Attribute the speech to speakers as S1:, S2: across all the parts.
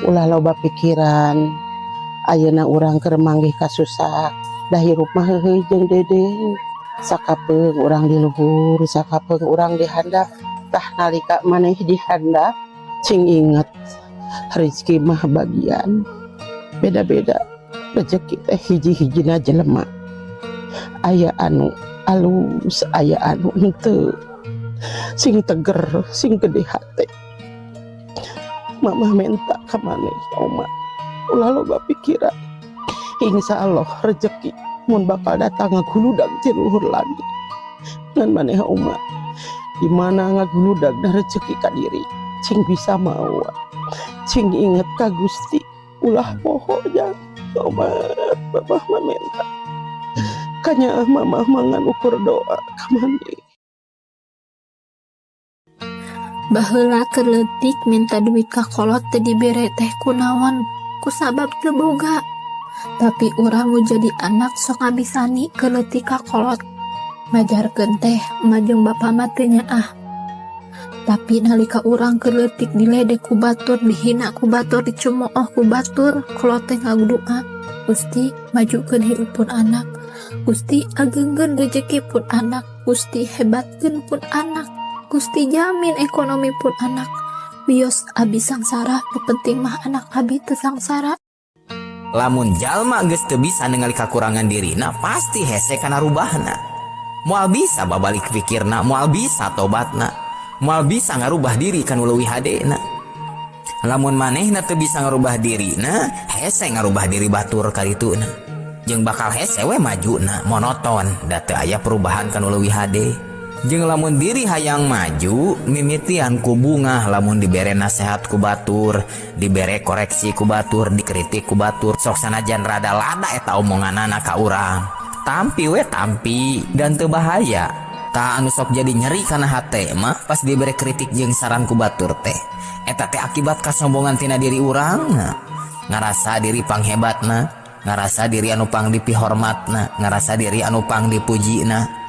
S1: ulah loba pikiran ayeuna urang keur manggih kasusah da hirup mah heuheuy jeung dedeng sakapeung urang di luhur sakapeung urang di handap tah nalika maneh di handap cing inget rezeki mah bagian beda-beda rezeki teh hiji-hijina jelema aya anu alus aya anu henteu sing teger sing gede hate Mamah minta ka maneh Oma ulah loba pikiran insyaallah rezeki mun bakal datang ngaguludag ti luhur langit ngan maneh Oma di mana ngaguludag da rezeki ka diri cing bisa mawa cing inget ka Gusti ulah poho jang Oma Mamah minta kanya Mamah mangan ukur doa ka maneh.
S2: Baheula keur leutik minta duit ka kolot teu dibere teh kunaon kusabab teu boga. Tapi urang nu jadi anak sok ngabisani keur leutik ka kolot. Majarkeun teh emah jeung bapa mah teu nyaah. Tapi nalika urang keur leutik diledek ku batur, dihina ku batur, dicemooh ku batur, kolot teh ngadoa, Gusti majukeun hirupun anak, Gusti ageungkeun rezeki pun anak, Gusti hebatkeun pun anak, Gusti jamin ekonomi pun anak. Wios abi sangsara, nu penting mah anak abi teu sangsara.
S3: Lamun jalma geus teu bisa ningali kakurangan dirina, pasti hese kana rubahna. Moal bisa babalik pikirna, moal bisa tobatna, moal bisa ngarubah diri kanu leuwih hadena. Lamun manehna teu bisa ngarubah dirina, hese ngarubah diri batur ka dituna. Jeung bakal hese we majuna monoton, da teu aya perubahan kanu leuwih hade. Jeung lamun diri hayang maju mimitian ku bunga lamun dibere nasehat ku batur, dibere koreksi ku batur, dikritik ku batur, sok sanajan rada lada eta omonganana ka urang. Tampi we tampi dan teu bahaya. Ta anu sok jadi nyeri kana hate mah pas dibere kritik jeung saran ku batur teh. Eta teh akibat kasombongan tina diri urang. Ngarasa diri panghebatna, ngarasa diri anu pang dipihormatna, ngarasa diri anu pang dipujina.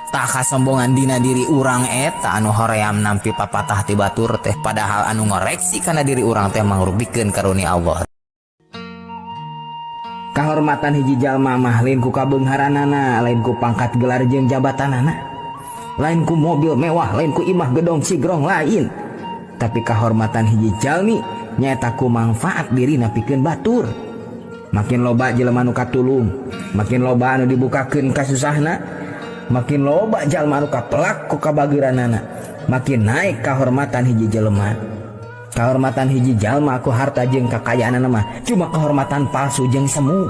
S3: Tak kasombongan dina diri urang eta anu hoream nampi papatah ti batur teh padahal anu ngoreksi kana diri urang teh mangrugikeun karunia Allah. Kahormatan hiji jalma mah lain ku kabeungharanana, lain ku pangkat gelar jeung jabatanana, lain ku mobil mewah, lain ku imah gedong sigrong lain. Tapi kahormatan hiji jalmi nyaeta ku manfaat dirina pikeun batur. Makin loba jelema nu katulung, makin loba anu dibukakeun kasusahna, makin loba jalma anu kapelak ku kabagiranana, makin naik kahormatan hiji jelema. Kahormatan hiji jalma ku harta jeung kakayaanana mah cuma kahormatan palsu jeung semu.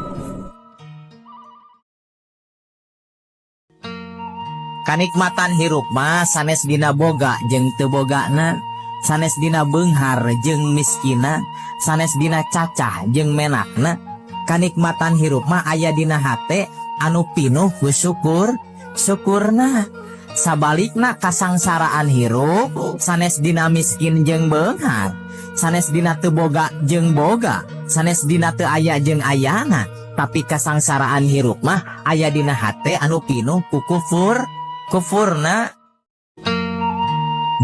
S3: Kanikmatan hirup mah sanes dina boga jeung teu bogana, sanes dina beunghar jeung miskina, sanes dina cacah jeung menakna. Kanikmatan hirup mah aya dina hate anu pinuh ku syukur. Syukurna sabalikna kasangsaraan hirup sanes dina miskin jeung beunghar, sanes dina teu boga jeung boga, sanes dina teu aya jeung ayana. Tapi kasangsaraan hirup mah aya dina hate anu pinuh ku kufurna.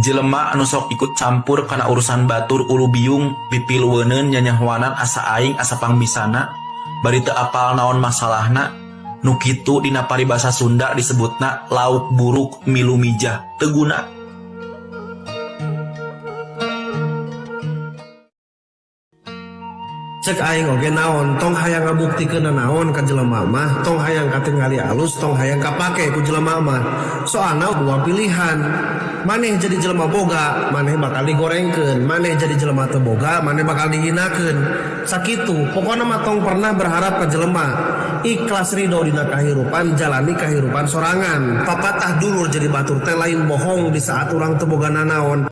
S4: Jelema anu sok ikut campur kana urusan batur ulu biung pipilueuneun nyanyahwanan asa aing asa pangbisana bari teu apal naon masalahna. Nu kitu dina paribasa Sunda disebutna lauk buruk milu mijah teu guna.
S5: Cek aing oge naon tong hayang ngabuktikeun naon ka jelema mah, tong hayang katingali alus, tong hayang kapake ku jelema mah. Soalna dua pilihan. Maneh jadi jelema boga, maneh bakal digorengkeun, maneh jadi jelema teu boga, maneh bakal dihinakeun. Sakitu, pokona mah tong pernah berharap ka jelema ikhlas ridho dina kahirupan, jalani kahirupan sorangan. Papatah dulur jadi batur teh lain bohong di saat urang teu boga nanaon.